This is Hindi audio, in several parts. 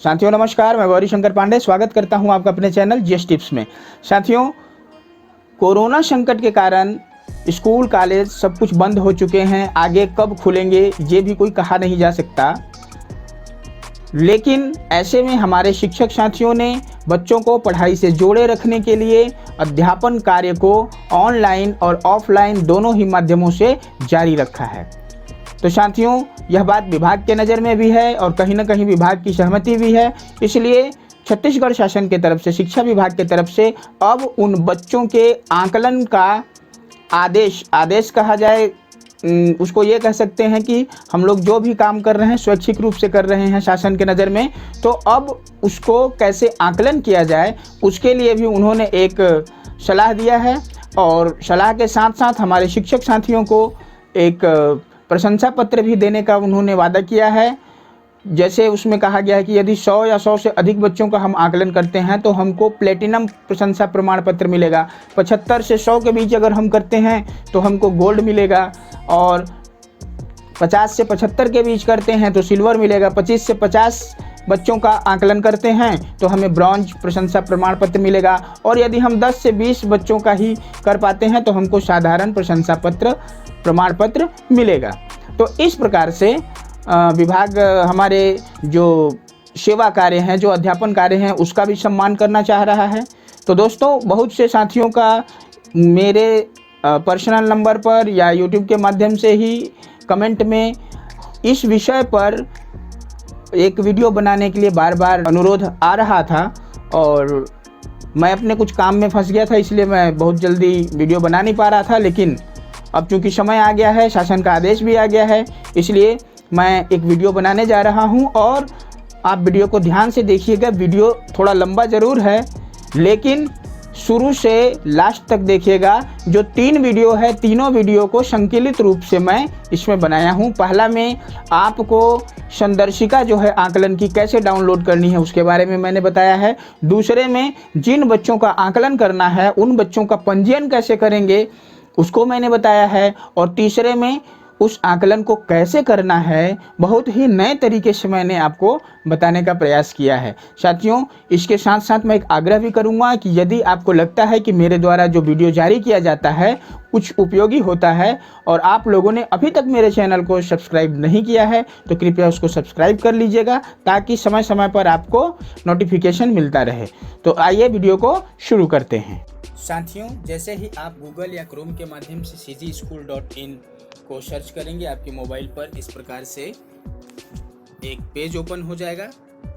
साथियों नमस्कार, मैं गौरी शंकर पांडे स्वागत करता हूं आपका अपने चैनल जीएस टिप्स में। साथियों, कोरोना संकट के कारण स्कूल कॉलेज सब कुछ बंद हो चुके हैं। आगे कब खुलेंगे ये भी कोई कहा नहीं जा सकता। लेकिन ऐसे में हमारे शिक्षक साथियों ने बच्चों को पढ़ाई से जोड़े रखने के लिए अध्यापन कार्य को ऑनलाइन और ऑफलाइन दोनों ही माध्यमों से जारी रखा है। तो साथियों, यह बात विभाग के नज़र में भी है और कहीं ना कहीं विभाग की सहमति भी है। इसलिए छत्तीसगढ़ शासन के तरफ से, शिक्षा विभाग की तरफ से अब उन बच्चों के आकलन का आदेश कहा जाए, उसको ये कह सकते हैं कि हम लोग जो भी काम कर रहे हैं स्वैच्छिक रूप से कर रहे हैं शासन के नज़र में, तो अब उसको कैसे आकलन किया जाए उसके लिए भी उन्होंने एक सलाह दिया है। और सलाह के साथ साथ हमारे शिक्षक साथियों को एक प्रशंसा पत्र भी देने का उन्होंने वादा किया है। जैसे उसमें कहा गया है कि यदि 100 या 100 से अधिक बच्चों का हम आकलन करते हैं तो हमको प्लेटिनम प्रशंसा प्रमाण पत्र मिलेगा। 75 से 100 के बीच अगर हम करते हैं तो हमको गोल्ड मिलेगा, और 50 से 75 के बीच करते हैं तो सिल्वर मिलेगा। 25 से 50 बच्चों का आकलन करते हैं तो हमें ब्रॉन्ज प्रशंसा प्रमाण पत्र मिलेगा, और यदि हम 10 से 20 बच्चों का ही कर पाते हैं तो हमको साधारण प्रशंसा पत्र प्रमाण पत्र मिलेगा। तो इस प्रकार से विभाग हमारे जो सेवा कार्य हैं, जो अध्यापन कार्य हैं, उसका भी सम्मान करना चाह रहा है। तो दोस्तों, बहुत से साथियों का मेरे पर्सनल नंबर पर या यूट्यूब के माध्यम से ही कमेंट में इस विषय पर एक वीडियो बनाने के लिए बार बार अनुरोध आ रहा था, और मैं अपने कुछ काम में फंस गया था, इसलिए मैं बहुत जल्दी वीडियो बना नहीं पा रहा था। लेकिन अब चूँकि समय आ गया है, शासन का आदेश भी आ गया है, इसलिए मैं एक वीडियो बनाने जा रहा हूं। और आप वीडियो को ध्यान से देखिएगा। वीडियो थोड़ा लंबा ज़रूर है, लेकिन शुरू से लास्ट तक देखिएगा। जो 3 वीडियो है, तीनों वीडियो को संकलित रूप से मैं इसमें बनाया हूं। पहला में आपको संदर्शिका जो है आकलन की कैसे डाउनलोड करनी है उसके बारे में मैंने बताया है। दूसरे में जिन बच्चों का आकलन करना है उन बच्चों का पंजीयन कैसे करेंगे उसको मैंने बताया है। और तीसरे में उस आकलन को कैसे करना है बहुत ही नए तरीके से मैंने आपको बताने का प्रयास किया है। साथियों, इसके साथ साथ मैं एक आग्रह भी करूंगा कि यदि आपको लगता है कि मेरे द्वारा जो वीडियो जारी किया जाता है कुछ उपयोगी होता है और आप लोगों ने अभी तक मेरे चैनल को सब्सक्राइब नहीं किया है तो कृपया उसको सब्सक्राइब कर लीजिएगा, ताकि समय समय पर आपको नोटिफिकेशन मिलता रहे। तो आइए वीडियो को शुरू करते हैं। साथियों, जैसे ही आप गूगल या क्रोम के माध्यम से cgschool.in को सर्च करेंगे, आपके मोबाइल पर इस प्रकार से एक पेज ओपन हो जाएगा।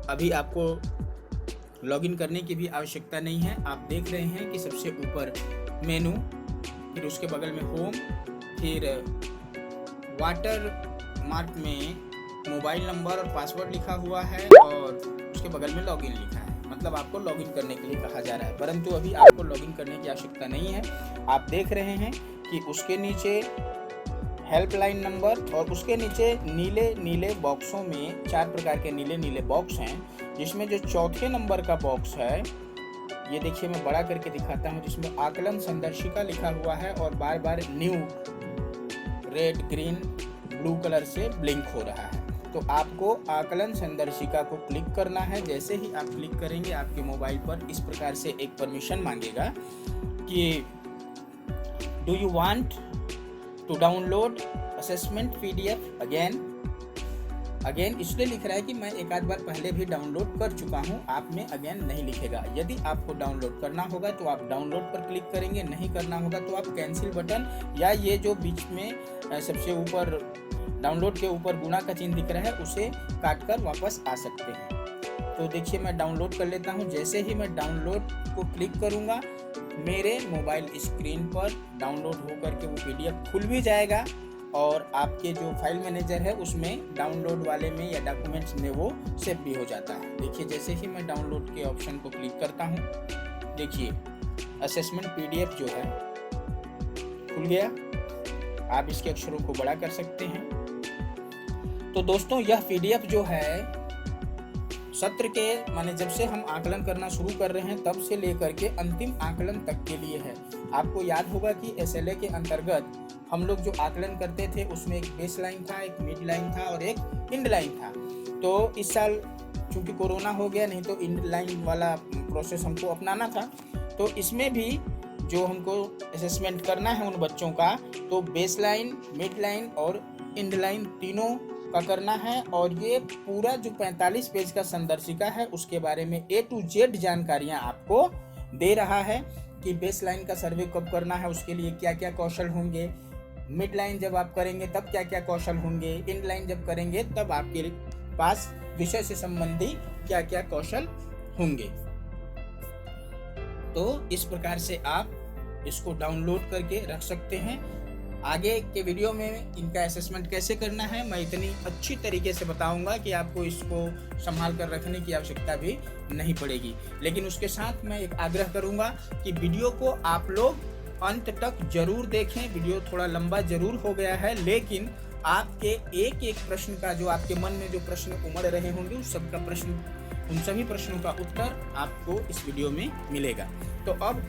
अभी आपको लॉगिन करने की भी आवश्यकता नहीं है। आप देख रहे हैं कि सबसे ऊपर मेनू, फिर उसके बगल में होम, फिर वाटर मार्क में मोबाइल नंबर और पासवर्ड लिखा हुआ है, और उसके बगल में लॉगिन लिखा है। मतलब आपको लॉगिन करने के लिए कहा जा रहा है, परंतु अभी आपको लॉगिन करने की आवश्यकता नहीं है। आप देख रहे हैं कि उसके नीचे हेल्पलाइन नंबर और उसके नीचे नीले नीले बॉक्सों में 4 प्रकार के नीले नीले बॉक्स हैं, जिसमें जो चौथे नंबर का बॉक्स है, ये देखिए मैं बड़ा करके दिखाता हूँ, जिसमें आकलन संदर्शिका लिखा हुआ है और बार बार new red green blue colour से ब्लिंक हो रहा है। तो आपको आकलन संदर्शिका को क्लिक करना है। जैसे ही आप क्लिक करेंगे आपके मोबाइल पर इस प्रकार से एक परमिशन मांगेगा कि do you want to download assessment PDF again इसलिए लिख रहा है कि मैं एक आध बार पहले भी डाउनलोड कर चुका हूं, आप में अगेन नहीं लिखेगा। यदि आपको डाउनलोड करना होगा तो आप डाउनलोड पर क्लिक करेंगे, नहीं करना होगा तो आप कैंसिल बटन या ये जो बीच में सबसे ऊपर डाउनलोड के ऊपर गुना का चिन्ह दिख रहा है उसे काट कर वापस आ सकते हैं। तो देखिए मैं डाउनलोड कर लेता हूं। जैसे ही मैं डाउनलोड को क्लिक करूंगा मेरे मोबाइल स्क्रीन पर डाउनलोड होकर के वो PDF खुल भी जाएगा, और आपके जो फाइल मैनेजर है उसमें डाउनलोड वाले में या डॉक्यूमेंट्स में वो सेव भी हो जाता है। देखिए जैसे ही मैं डाउनलोड के ऑप्शन को क्लिक करता हूँ, देखिए असेसमेंट PDF जो है खुल गया। आप इसके अक्षरों को बड़ा कर सकते हैं। तो दोस्तों, यह PDF जो है सत्र के माने जब से हम आकलन करना शुरू कर रहे हैं तब से लेकर के अंतिम आकलन तक के लिए है। आपको याद होगा कि SLA के अंतर्गत हम लोग जो आकलन करते थे उसमें एक बेस लाइन था, एक मिड लाइन था और एक एंड लाइन था। तो इस साल चूँकि कोरोना हो गया, नहीं तो ऑनलाइन वाला प्रोसेस हमको अपनाना था। तो इसमें भी जो हमको असेसमेंट करना है उन बच्चों का, तो बेसलाइन, मिड लाइन और एंड लाइन तीनों का करना है। और ये पूरा जो 45 पेज का संदर्शिका है उसके बारे में A to Z जानकारियाँ आपको दे रहा है कि बेसलाइन का सर्वे कब करना है, उसके लिए क्या क्या कौशल होंगे, मिड लाइन जब आप करेंगे तब क्या क्या कौशल होंगे, एंड लाइन जब करेंगे तब आपके पास विषय से संबंधी क्या क्या कौशल होंगे। तो इस प्रकार से आप इसको डाउनलोड करके रख सकते हैं। आगे के वीडियो में इनका असेसमेंट कैसे करना है मैं इतनी अच्छी तरीके से बताऊंगा कि आपको इसको संभाल कर रखने की आवश्यकता भी नहीं पड़ेगी। लेकिन उसके साथ मैं एक आग्रह करूंगा कि वीडियो को आप लोग अंत तक जरूर देखें। वीडियो थोड़ा लंबा जरूर हो गया है, लेकिन आपके एक एक प्रश्न का, जो आपके मन में जो प्रश्न उमड़ रहे होंगे उन सभी प्रश्नों का उत्तर आपको इस वीडियो में मिलेगा। तो अब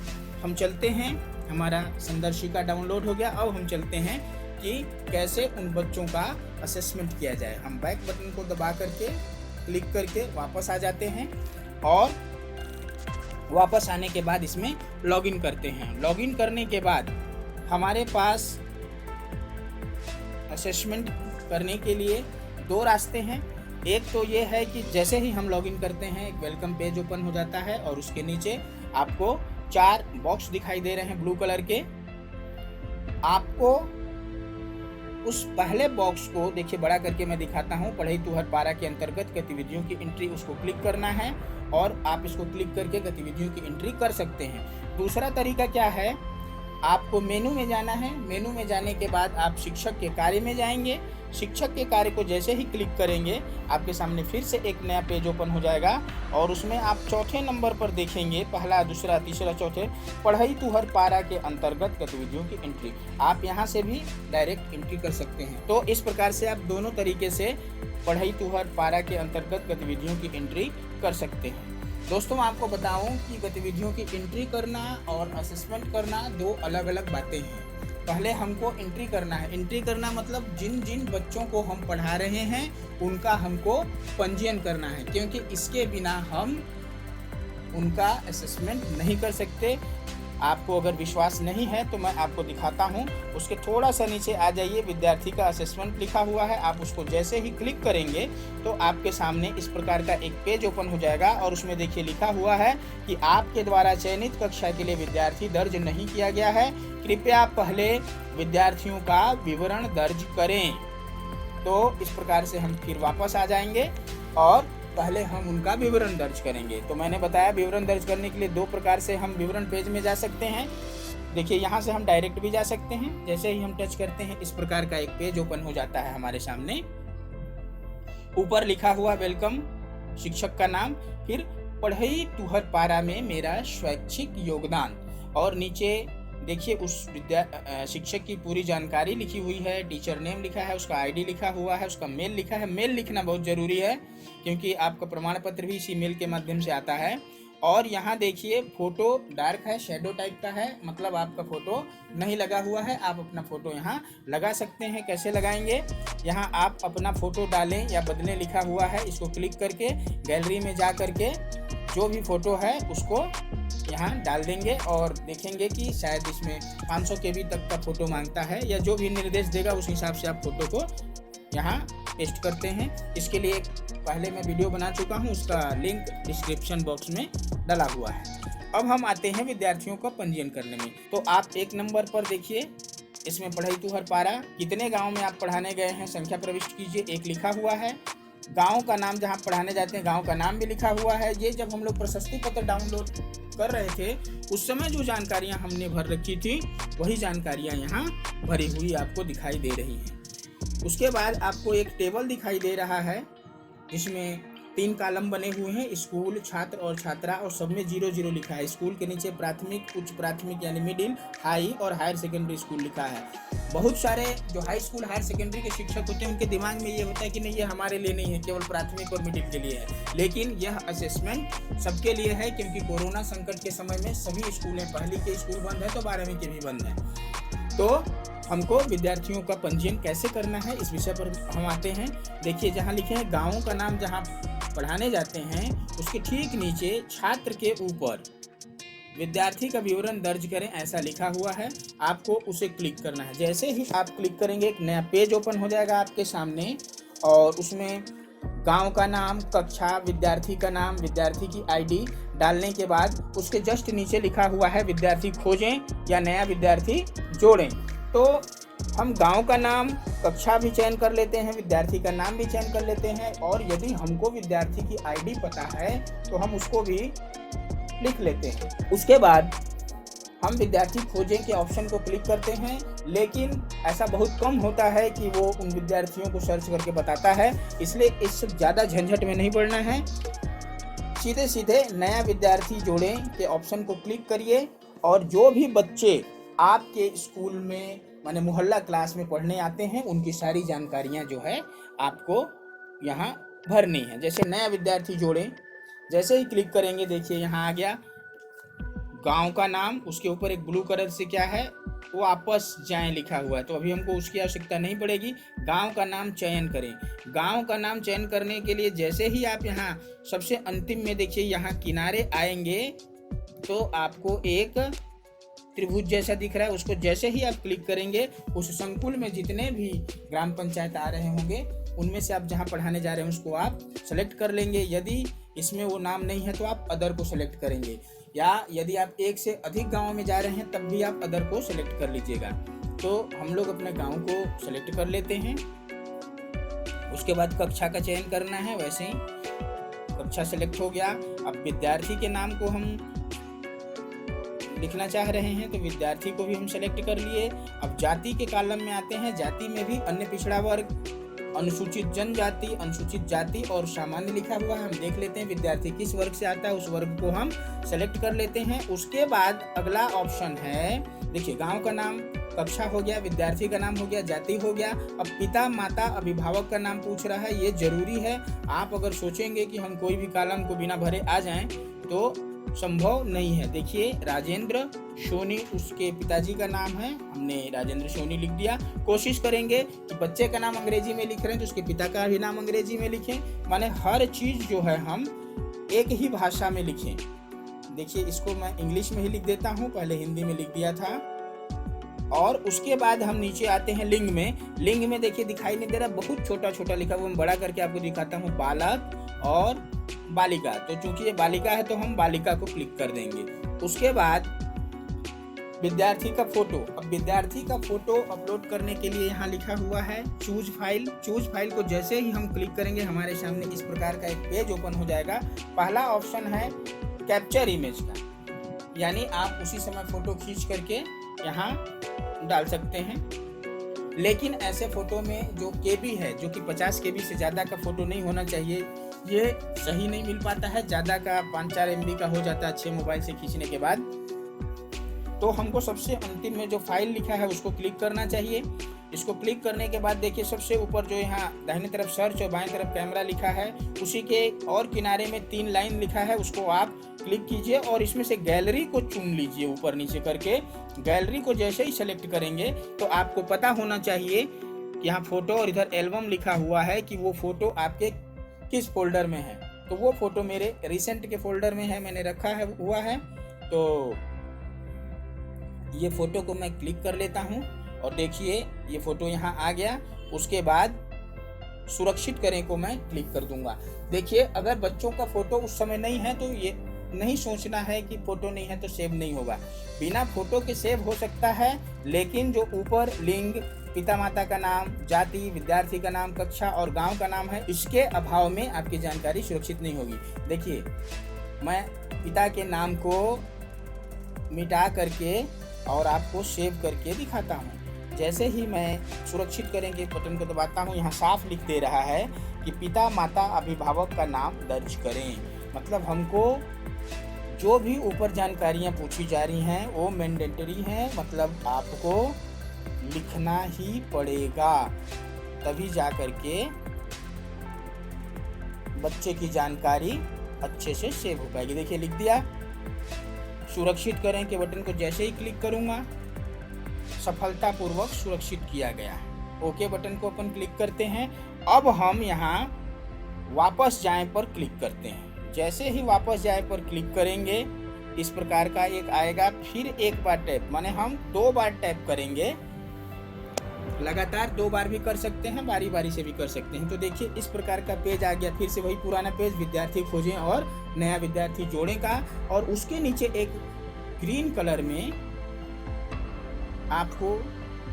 हम चलते हैं, हमारा संदर्शिका डाउनलोड हो गया। अब हम चलते हैं कि कैसे उन बच्चों का असेसमेंट किया जाए। हम बैक बटन को दबा करके क्लिक करके वापस आ जाते हैं और वापस आने के बाद इसमें लॉगिन करते हैं। लॉगिन करने के बाद हमारे पास असेसमेंट करने के लिए दो रास्ते हैं। एक तो ये है कि जैसे ही हम लॉगिन करते हैं एक वेलकम पेज ओपन हो जाता है और उसके नीचे आपको 4 बॉक्स दिखाई दे रहे हैं ब्लू कलर के। आपको उस पहले बॉक्स को देखिए बड़ा करके मैं दिखाता हूँ, पढ़ई तुहर पारा के अंतर्गत गतिविधियों की एंट्री, उसको क्लिक करना है और आप इसको क्लिक करके गतिविधियों की एंट्री कर सकते हैं। दूसरा तरीका क्या है, आपको मेनू में जाना है। मेनू में जाने के बाद आप शिक्षक के कार्य में जाएंगे। शिक्षक के कार्य को जैसे ही क्लिक करेंगे आपके सामने फिर से एक नया पेज ओपन हो जाएगा और उसमें आप चौथे नंबर पर देखेंगे, पहला, दूसरा, तीसरा, चौथे, पढ़ई तुहर पारा के अंतर्गत गतिविधियों की एंट्री। आप यहां से भी डायरेक्ट एंट्री कर सकते हैं। तो इस प्रकार से आप दोनों तरीके से पढ़ई तुहर पारा के अंतर्गत गतिविधियों की एंट्री कर सकते हैं। दोस्तों मैं आपको बताऊं कि गतिविधियों की एंट्री करना और असेसमेंट करना दो अलग अलग बातें हैं। पहले हमको एंट्री करना है। एंट्री करना मतलब जिन जिन बच्चों को हम पढ़ा रहे हैं उनका हमको पंजीयन करना है, क्योंकि इसके बिना हम उनका असेसमेंट नहीं कर सकते। आपको अगर विश्वास नहीं है तो मैं आपको दिखाता हूं। उसके थोड़ा सा नीचे आ जाइए, विद्यार्थी का असेसमेंट लिखा हुआ है। आप उसको जैसे ही क्लिक करेंगे तो आपके सामने इस प्रकार का एक पेज ओपन हो जाएगा और उसमें देखिए लिखा हुआ है कि आपके द्वारा चयनित कक्षा के लिए विद्यार्थी दर्ज नहीं किया गया है, कृपया पहले विद्यार्थियों का विवरण दर्ज करें। तो इस प्रकार से हम फिर वापस आ जाएंगे और पहले हम उनका विवरण दर्ज करेंगे। तो मैंने बताया विवरण दर्ज करने के लिए दो प्रकार से हम विवरण पेज में जा सकते हैं। देखिए यहाँ से हम डायरेक्ट भी जा सकते हैं। जैसे ही हम टच करते हैं इस प्रकार का एक पेज ओपन हो जाता है हमारे सामने। ऊपर लिखा हुआ वेलकम, शिक्षक का नाम, फिर पढ़ई तुहर पारा में मेरा स्वैच्छिक योगदान, और नीचे देखिए उस शिक्षक की पूरी जानकारी लिखी हुई है। टीचर नेम लिखा है, उसका आईडी लिखा हुआ है, उसका मेल लिखा है। मेल लिखना बहुत ज़रूरी है क्योंकि आपका प्रमाण पत्र भी इसी मेल के माध्यम से आता है। और यहाँ देखिए फोटो डार्क है, शेडो टाइप का है, मतलब आपका फोटो नहीं लगा हुआ है। आप अपना फोटो यहाँ लगा सकते हैं। कैसे लगाएंगे, यहाँ आप अपना फोटो डालें या बदलें लिखा हुआ है, इसको क्लिक करके गैलरी में जा करके जो भी फोटो है उसको यहाँ डाल देंगे और देखेंगे कि शायद इसमें 500 KB तक का फोटो मांगता है, या जो भी निर्देश देगा उस हिसाब से आप फोटो को यहाँ पेस्ट करते हैं। इसके लिए पहले मैं वीडियो बना चुका हूँ, उसका लिंक डिस्क्रिप्शन बॉक्स में डाला हुआ है। अब हम आते हैं विद्यार्थियों का पंजीयन करने में। तो आप एक नंबर पर देखिए, इसमें पढ़ई तुहर पारा, कितने गाँव में आप पढ़ाने गए हैं संख्या प्रविष्ट कीजिए, एक लिखा हुआ है। गाँव का नाम, जहाँ पढ़ाने जाते हैं गाँव का नाम भी लिखा हुआ है। ये जब हम लोग प्रशस्ति पत्र डाउनलोड कर रहे थे उस समय जो जानकारियां हमने भर रखी थी वही जानकारियां यहाँ भरी हुई आपको दिखाई दे रही हैं। उसके बाद आपको एक टेबल दिखाई दे रहा है जिसमें 3 कॉलम बने हुए हैं, स्कूल, छात्र और छात्रा, और सब में 0-0 लिखा है। स्कूल के नीचे प्राथमिक, उच्च प्राथमिक यानी मिडिल, हाई और हायर सेकेंडरी स्कूल लिखा है। बहुत सारे जो हाई स्कूल हायर सेकेंडरी के शिक्षक होते हैं उनके दिमाग में ये होता है कि नहीं, ये हमारे लिए नहीं है, केवल प्राथमिक और मिडिल के लिए है। लेकिन यह असेसमेंट सबके लिए है, क्योंकि कोरोना संकट के समय में सभी स्कूलें, पहली के स्कूल बंद है तो 12वीं के भी बंद है। तो हमको विद्यार्थियों का पंजीयन कैसे करना है इस विषय पर हम आते हैं। देखिए जहाँ लिखे हैं गाँव का नाम, जहाँ पढ़ाने जाते हैं उसके ठीक नीचे छात्र के ऊपर विद्यार्थी का विवरण दर्ज करें ऐसा लिखा हुआ है, आपको उसे क्लिक करना है। जैसे ही आप क्लिक करेंगे एक नया पेज ओपन हो जाएगा आपके सामने और उसमें गांव का नाम, कक्षा, विद्यार्थी का नाम, विद्यार्थी की आईडी डालने के बाद उसके जस्ट नीचे लिखा हुआ है विद्यार्थी खोजें या नया विद्यार्थी जोड़ें। तो हम गांव का नाम, कक्षा भी चयन कर लेते हैं, विद्यार्थी का नाम भी चयन कर लेते हैं और यदि हमको विद्यार्थी की आईडी पता है तो हम उसको भी लिख लेते हैं। उसके बाद हम विद्यार्थी खोजें के ऑप्शन को क्लिक करते हैं, लेकिन ऐसा बहुत कम होता है कि वो उन विद्यार्थियों को सर्च करके बताता है, इसलिए इससे ज़्यादा झंझट में नहीं पड़ना है। सीधे सीधे नया विद्यार्थी जोड़ें के ऑप्शन को क्लिक करिए और जो भी बच्चे आपके स्कूल में माने मोहल्ला क्लास में पढ़ने आते हैं उनकी सारी जानकारियां जो है आपको यहाँ भरनी है। जैसे नया विद्यार्थी जोड़ें, जैसे ही क्लिक करेंगे देखिए यहाँ आ गया गांव का नाम, उसके ऊपर एक ब्लू कलर से क्या है वो वापस जाएं लिखा हुआ है, तो अभी हमको उसकी आवश्यकता नहीं पड़ेगी। गांव का नाम चयन करें। गांव का नाम चयन करने के लिए जैसे ही आप यहाँ सबसे अंतिम में देखिए यहाँ किनारे आएंगे तो आपको एक त्रिभुज जैसा दिख रहा है, उसको जैसे ही आप क्लिक करेंगे उस संकुल में जितने भी ग्राम पंचायत आ रहे होंगे उनमें से आप जहां पढ़ाने जा रहे हैं उसको आप सेलेक्ट कर लेंगे। यदि इसमें वो नाम नहीं है तो आप अदर को सेलेक्ट करेंगे, या यदि आप एक से अधिक गाँव में जा रहे हैं तब भी आप अदर को सेलेक्ट कर लीजिएगा। तो हम लोग अपने गाँव को सेलेक्ट कर लेते हैं। उसके बाद कक्षा का चयन करना है, वैसे ही कक्षा सेलेक्ट हो गया। अब विद्यार्थी के नाम को हम लिखना चाह रहे हैं तो विद्यार्थी को भी हम सेलेक्ट कर लिए। अब जाति के कॉलम में आते हैं। जाति में भी अन्य पिछड़ा वर्ग, अनुसूचित जनजाति, अनुसूचित जाति और सामान्य लिखा हुआ है। हम देख लेते हैं विद्यार्थी किस वर्ग से आता है, उस वर्ग को हम सेलेक्ट कर लेते हैं। उसके बाद अगला ऑप्शन है, देखिए गांव का नाम, कक्षा हो गया, विद्यार्थी का नाम हो गया, जाति हो गया। अब पिता, माता, अभिभावक का नाम पूछ रहा है, ये जरूरी है। आप अगर सोचेंगे कि हम कोई भी कॉलम को बिना भरे आ जाएं तो संभव नहीं है। देखिए राजेंद्र सोनी उसके पिताजी का नाम है, हमने राजेंद्र सोनी लिख दिया। कोशिश करेंगे कि बच्चे का नाम अंग्रेजी में लिख रहे हैं तो उसके पिता का भी नाम अंग्रेजी में लिखें, माने हर चीज जो है हम एक ही भाषा में लिखें। देखिए इसको मैं इंग्लिश में ही लिख देता हूँ, पहले हिंदी में लिख दिया था। और उसके बाद हम नीचे आते हैं लिंग में। लिंग में देखिए दिखाई नहीं दे रहा, बहुत छोटा छोटा लिखा हुआ, मैं बड़ा करके आपको दिखाता हूँ, बालक और बालिका। तो चूंकि ये बालिका है तो हम बालिका को क्लिक कर देंगे। उसके बाद विद्यार्थी का फोटो। अब विद्यार्थी का फोटो अपलोड करने के लिए यहाँ लिखा हुआ है चूज फाइल। चूज फाइल को जैसे ही हम क्लिक करेंगे हमारे सामने इस प्रकार का एक पेज ओपन हो जाएगा। पहला ऑप्शन है कैप्चर इमेज का, यानी आप उसी समय फोटो खींच करके यहाँ डाल सकते हैं। लेकिन ऐसे फोटो में जो केबी है, जो कि 50 केबी से ज़्यादा का फोटो नहीं होना चाहिए, ये सही नहीं मिल पाता है। ज़्यादा का 5-4 MB का हो जाता है अच्छे मोबाइल से खींचने के बाद। तो हमको सबसे अंतिम में जो फाइल लिखा है उसको क्लिक करना चाहिए। इसको क्लिक करने के बाद देखिए सबसे ऊपर जो यहाँ दाहिने तरफ सर्च और बाएं तरफ कैमरा लिखा है, उसी के और किनारे में 3 लाइन लिखा है, उसको आप क्लिक कीजिए और इसमें से गैलरी को चुन लीजिए ऊपर नीचे करके। गैलरी को जैसे ही सेलेक्ट करेंगे तो आपको पता होना चाहिए कि यहाँ फोटो और इधर एल्बम लिखा हुआ है कि वो फोटो आपके किस फोल्डर में है। तो वो फोटो मेरे रिसेंट के फोल्डर में है, मैंने रखा है हुआ है। तो ये फोटो को मैं क्लिक कर लेता हूँ और देखिए ये फोटो यहाँ आ गया। उसके बाद सुरक्षित करें को मैं क्लिक कर दूंगा। देखिए अगर बच्चों का फोटो उस समय नहीं है तो ये नहीं सोचना है कि फोटो नहीं है तो सेव नहीं होगा। बिना फोटो के सेव हो सकता है, लेकिन जो ऊपर लिंग, पिता माता का नाम, जाति, विद्यार्थी का नाम, कक्षा और गांव का नाम है, इसके अभाव में आपकी जानकारी सुरक्षित नहीं होगी। देखिए मैं पिता के नाम को मिटा करके और आपको सेव करके दिखाता हूँ। जैसे ही मैं सुरक्षित करें के बटन को दबाता हूँ, यहाँ साफ लिख दे रहा है कि पिता माता अभिभावक का नाम दर्ज करें। मतलब हमको जो भी ऊपर जानकारियाँ पूछी जा रही हैं वो मैंडेटरी हैं, मतलब आपको लिखना ही पड़ेगा, तभी जा करके बच्चे की जानकारी अच्छे से सेव हो पाएगी। देखिए लिख दिया। सुरक्षित करें के बटन को जैसे ही क्लिक करूंगा सफलतापूर्वक सुरक्षित किया गया। ओके बटन को अपन क्लिक करते हैं। अब हम यहाँ वापस जाएं पर क्लिक करते हैं। जैसे ही वापस जाएं पर क्लिक करेंगे इस प्रकार का एक आएगा। फिर एक बार टैप, माने हम 2 बार टैप करेंगे, लगातार 2 बार भी कर सकते हैं, बारी बारी से भी कर सकते हैं। तो देखिए इस प्रकार का पेज आ गया। फिर से वही पुराना पेज, विद्यार्थी खोजें और नया विद्यार्थी जोड़ें का, और उसके नीचे एक ग्रीन कलर में आपको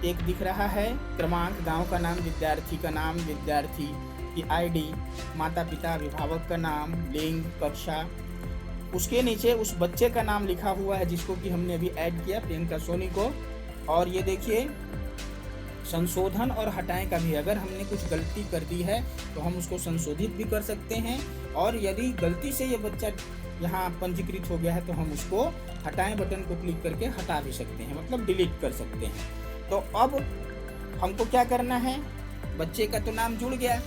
एक दिख रहा है क्रमांक, गांव का नाम, विद्यार्थी का नाम, विद्यार्थी की आईडी, माता पिता अभिभावक का नाम, लिंग, कक्षा। उसके नीचे उस बच्चे का नाम लिखा हुआ है जिसको कि हमने अभी ऐड किया, प्रियंका सोनी को। और ये देखिए संशोधन और हटाएं का भी, अगर हमने कुछ गलती कर दी है तो हम उसको संशोधित भी कर सकते हैं, और यदि गलती से ये बच्चा यहाँ पंजीकृत हो गया है तो हम उसको हटाएं बटन को क्लिक करके हटा भी सकते हैं, मतलब डिलीट कर सकते हैं। तो अब हमको क्या करना है, बच्चे का तो नाम जुड़ गया।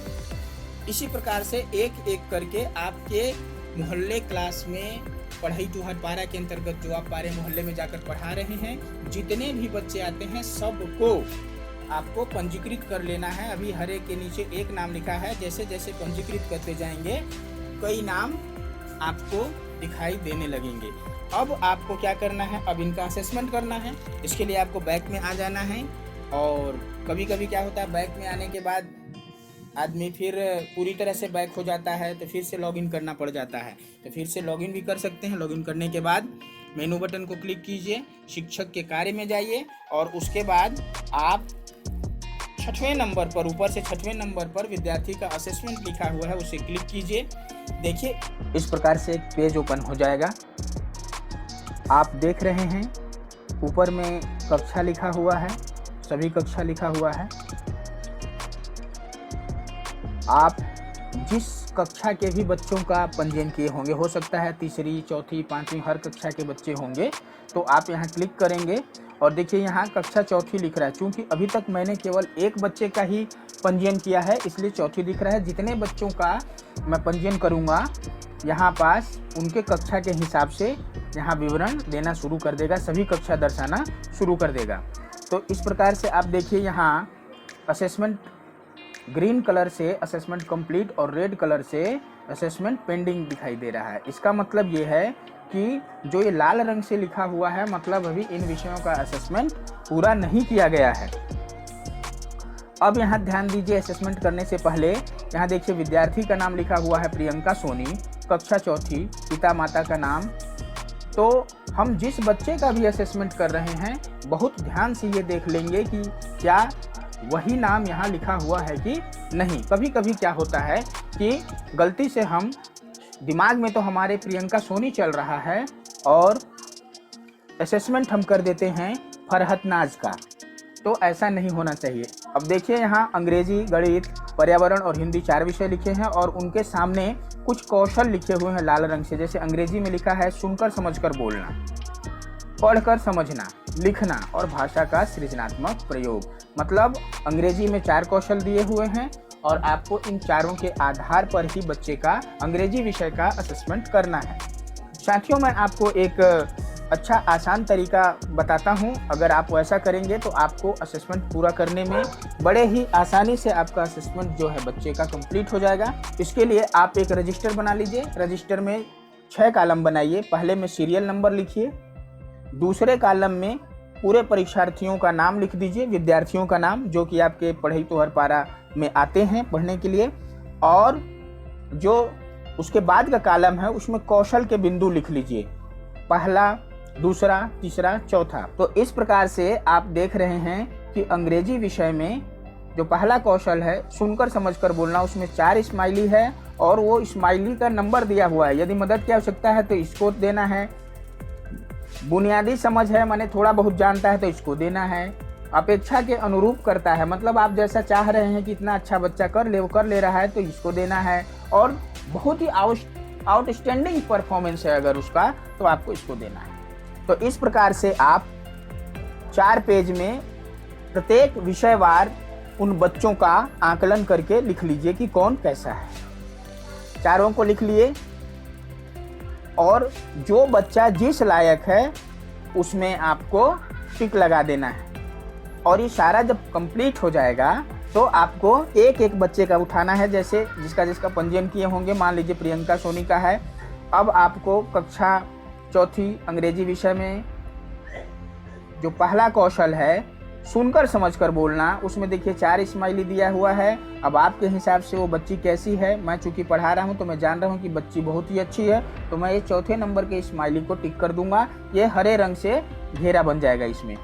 इसी प्रकार से एक एक करके आपके मोहल्ले क्लास में पढ़ाई टू हर पारा के अंतर्गत जो आप पारे मोहल्ले में जाकर पढ़ा रहे हैं, जितने भी बच्चे आते हैं सबको आपको पंजीकृत कर लेना है। अभी हर एक के नीचे एक नाम लिखा है, जैसे जैसे पंजीकृत करते जाएंगे कई नाम आपको दिखाई देने लगेंगे। अब आपको क्या करना है, अब इनका असेसमेंट करना है। इसके लिए आपको बैक में आ जाना है, और कभी कभी क्या होता है बैक में आने के बाद आदमी फिर पूरी तरह से बैक हो जाता है तो फिर से लॉगिन करना पड़ जाता है। तो फिर से लॉगिन भी कर सकते हैं। लॉगिन करने के बाद मेनू बटन को क्लिक कीजिए, शिक्षक के कार्य में जाइए, और उसके बाद आप 6वें नंबर पर, ऊपर से 6वें नंबर पर विद्यार्थी का असेसमेंट लिखा हुआ है, उसे क्लिक कीजिए। देखिए इस प्रकार से एक पेज ओपन हो जाएगा। आप देख रहे हैं ऊपर में कक्षा लिखा हुआ है, सभी कक्षा लिखा हुआ है। आप जिस कक्षा के भी बच्चों का पंजीयन किए होंगे, हो सकता है तीसरी, चौथी, पांचवी, हर कक्षा के बच्चे होंगे, तो आप यहाँ क्लिक करेंगे और देखिए यहाँ कक्षा चौथी लिख रहा है। चूँकि अभी तक मैंने केवल एक बच्चे का ही पंजीयन किया है इसलिए चौथी दिख रहा है। जितने बच्चों का मैं पंजीयन करूँगा यहाँ पास उनके कक्षा के हिसाब से यहाँ विवरण देना शुरू कर देगा, सभी कक्षा दर्शाना शुरू कर देगा। तो इस प्रकार से आप देखिए यहाँ असेसमेंट ग्रीन कलर से असेसमेंट कंप्लीट और रेड कलर से असेसमेंट पेंडिंग दिखाई दे रहा है। इसका मतलब ये है कि जो ये लाल रंग से लिखा हुआ है मतलब अभी इन विषयों का असेसमेंट पूरा नहीं किया गया है। अब यहाँ ध्यान दीजिए, असेसमेंट करने से पहले यहाँ देखिए विद्यार्थी का नाम लिखा हुआ है प्रियंका सोनी, कक्षा चौथी, पिता माता का नाम। तो हम जिस बच्चे का भी असेसमेंट कर रहे हैं बहुत ध्यान से ये देख लेंगे कि क्या वही नाम यहाँ लिखा हुआ है कि नहीं। कभी कभी क्या होता है कि गलती से हम दिमाग में तो हमारे प्रियंका सोनी चल रहा है और असेसमेंट हम कर देते हैं फरहत नाज का, तो ऐसा नहीं होना चाहिए। अब देखिए यहाँ अंग्रेजी, गणित, पर्यावरण और हिंदी 4 विषय लिखे हैं और उनके सामने कुछ कौशल लिखे हुए हैं लाल रंग से। जैसे अंग्रेजी में लिखा है सुनकर समझकर बोलना, पढ़कर समझना, लिखना और भाषा का सृजनात्मक प्रयोग। मतलब अंग्रेजी में 4 कौशल दिए हुए हैं और आपको इन चारों के आधार पर ही बच्चे का अंग्रेजी विषय का असेसमेंट करना है। साथियों मैं आपको एक अच्छा आसान तरीका बताता हूं, अगर आप वैसा करेंगे तो आपको असेसमेंट पूरा करने में बड़े ही आसानी से आपका असेसमेंट जो है बच्चे का कंप्लीट हो जाएगा। इसके लिए आप एक रजिस्टर बना लीजिए। रजिस्टर में 6 कॉलम बनाइए। पहले में सीरियल नंबर लिखिए, दूसरे कॉलम में पूरे परीक्षार्थियों का नाम लिख दीजिए, विद्यार्थियों का नाम जो कि आपके पढ़ई तो हर पारा में आते हैं पढ़ने के लिए, और जो उसके बाद का कॉलम है उसमें कौशल के बिंदु लिख लीजिए, पहला, दूसरा, तीसरा, चौथा। तो इस प्रकार से आप देख रहे हैं कि अंग्रेजी विषय में जो पहला कौशल है सुनकर समझकर बोलना, उसमें 4 स्माइली है और वो स्माइली का नंबर दिया हुआ है। यदि मदद की आवश्यकता है तो इसको देना है, बुनियादी समझ है माने थोड़ा बहुत जानता है तो इसको देना है, अपेक्षा के अनुरूप करता है मतलब आप जैसा चाह रहे हैं कि इतना अच्छा बच्चा कर ले वो कर ले रहा है तो इसको देना है, और बहुत ही आउटस्टैंडिंग परफॉर्मेंस है अगर उसका तो आपको इसको देना है। तो इस प्रकार से आप 4 पेज में प्रत्येक विषयवार उन बच्चों का आकलन करके लिख लीजिए कि कौन कैसा है। चारों को लिख लिए और जो बच्चा जिस लायक है उसमें आपको टिक लगा देना है। और ये सारा जब कंप्लीट हो जाएगा तो आपको एक एक बच्चे का उठाना है, जैसे जिसका जिसका पंजीयन किए होंगे। मान लीजिए प्रियंका सोनी का है। अब आपको कक्षा चौथी अंग्रेजी विषय में जो पहला कौशल है सुनकर समझकर बोलना, उसमें देखिए 4 स्माइली दिया हुआ है। अब आपके हिसाब से वो बच्ची कैसी है, मैं चूंकि पढ़ा रहा हूँ तो मैं जान रहा हूँ कि बच्ची बहुत ही अच्छी है, तो मैं ये चौथे नंबर के स्माइली को टिक कर दूंगा। ये हरे रंग से घेरा बन जाएगा इसमें।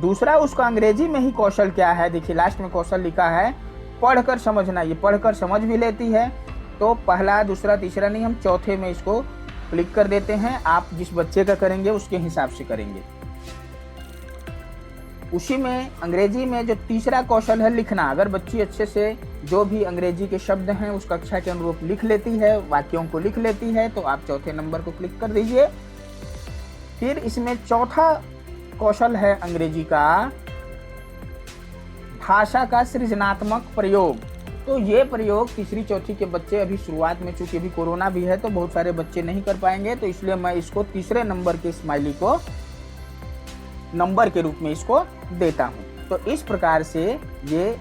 दूसरा उसका अंग्रेजी में ही कौशल क्या है, देखिए लास्ट में कौशल लिखा है पढ़कर समझना। ये पढ़कर समझ भी लेती है, तो पहला दूसरा तीसरा नहीं, हम चौथे में इसको क्लिक कर देते हैं। आप जिस बच्चे का करेंगे उसके हिसाब से करेंगे। उसी में अंग्रेजी में जो तीसरा कौशल है लिखना, अगर बच्ची अच्छे से जो भी अंग्रेजी के शब्द हैं उस कक्षा के अनुरूप लिख लेती है, वाक्यों को लिख लेती है, तो आप चौथे नंबर को क्लिक कर दीजिए। फिर इसमें चौथा कौशल है अंग्रेजी का भाषा का सृजनात्मक प्रयोग। तो ये प्रयोग तीसरी चौथी के बच्चे अभी शुरुआत में, चूंकि अभी कोरोना भी है तो बहुत सारे बच्चे नहीं कर पाएंगे, तो इसलिए मैं इसको तीसरे नंबर के स्माइली को नंबर के रूप में इसको देता हूं। तो इस प्रकार से ये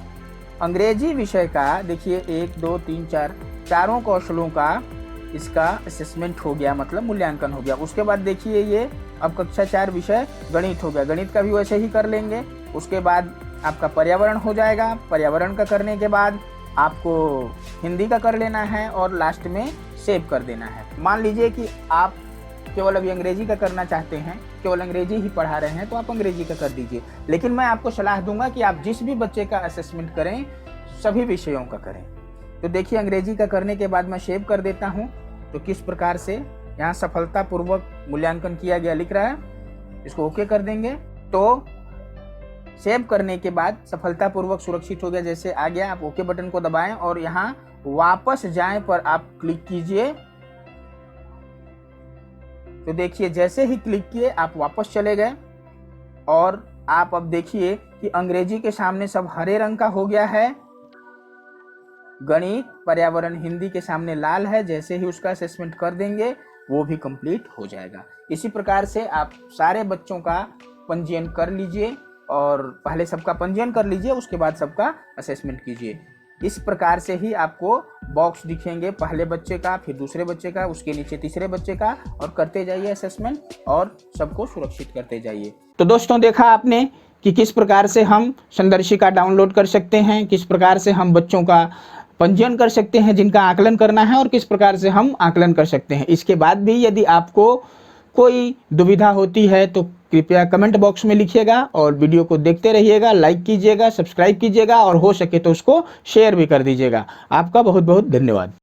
अंग्रेजी विषय का देखिए 1 2 3 4 चारों कौशलों का इसका असेसमेंट हो गया, मतलब मूल्यांकन हो गया। उसके बाद देखिए ये अब कक्षा 4 विषय गणित हो गया, गणित का भी वैसे ही कर लेंगे। उसके बाद आपका पर्यावरण हो जाएगा, पर्यावरण का करने के बाद आपको हिंदी का कर लेना है और लास्ट में सेव कर देना है। मान लीजिए कि आप केवल अभी अंग्रेजी का करना चाहते हैं, केवल अंग्रेजी ही पढ़ा रहे हैं, तो आप अंग्रेजी का कर दीजिए। लेकिन मैं आपको सलाह दूंगा कि आप जिस भी बच्चे का असेसमेंट करें सभी विषयों का करें। तो देखिए अंग्रेजी का करने के बाद मैं सेव कर देता हूं, तो किस प्रकार से यहाँ सफलतापूर्वक मूल्यांकन किया गया लिख रहा है। इसको ओके कर देंगे, तो सेव करने के बाद सफलतापूर्वक सुरक्षित हो गया, जैसे आ गया। आप ओके बटन को दबाएं और यहाँ वापस जाएं पर आप क्लिक कीजिए। तो देखिए जैसे ही क्लिक किए आप वापस चले गए और आप अब देखिए कि अंग्रेजी के सामने सब हरे रंग का हो गया है, गणित पर्यावरण हिंदी के सामने लाल है। जैसे ही उसका असेसमेंट कर देंगे वो भी कंप्लीट हो जाएगा। इसी प्रकार से आप सारे बच्चों का पंजीयन कर लीजिए और पहले सबका पंजीयन कर लीजिए, उसके बाद सबका असेसमेंट कीजिए। इस प्रकार से ही आपको बॉक्स दिखेंगे, पहले बच्चे का, फिर दूसरे बच्चे का, उसके नीचे तीसरे बच्चे का, और करते जाइए असेसमेंट और सबको सुरक्षित करते जाइए। तो दोस्तों देखा आपने कि किस प्रकार से हम संदर्शिका डाउनलोड कर सकते हैं, किस प्रकार से हम बच्चों का पंजीयन कर सकते हैं जिनका आकलन करना है, और किस प्रकार से हम आकलन कर सकते हैं। इसके बाद भी यदि आपको कोई दुविधा होती है तो कृपया कमेंट बॉक्स में लिखिएगा और वीडियो को देखते रहिएगा, लाइक कीजिएगा, सब्सक्राइब कीजिएगा और हो सके तो उसको शेयर भी कर दीजिएगा। आपका बहुत बहुत धन्यवाद।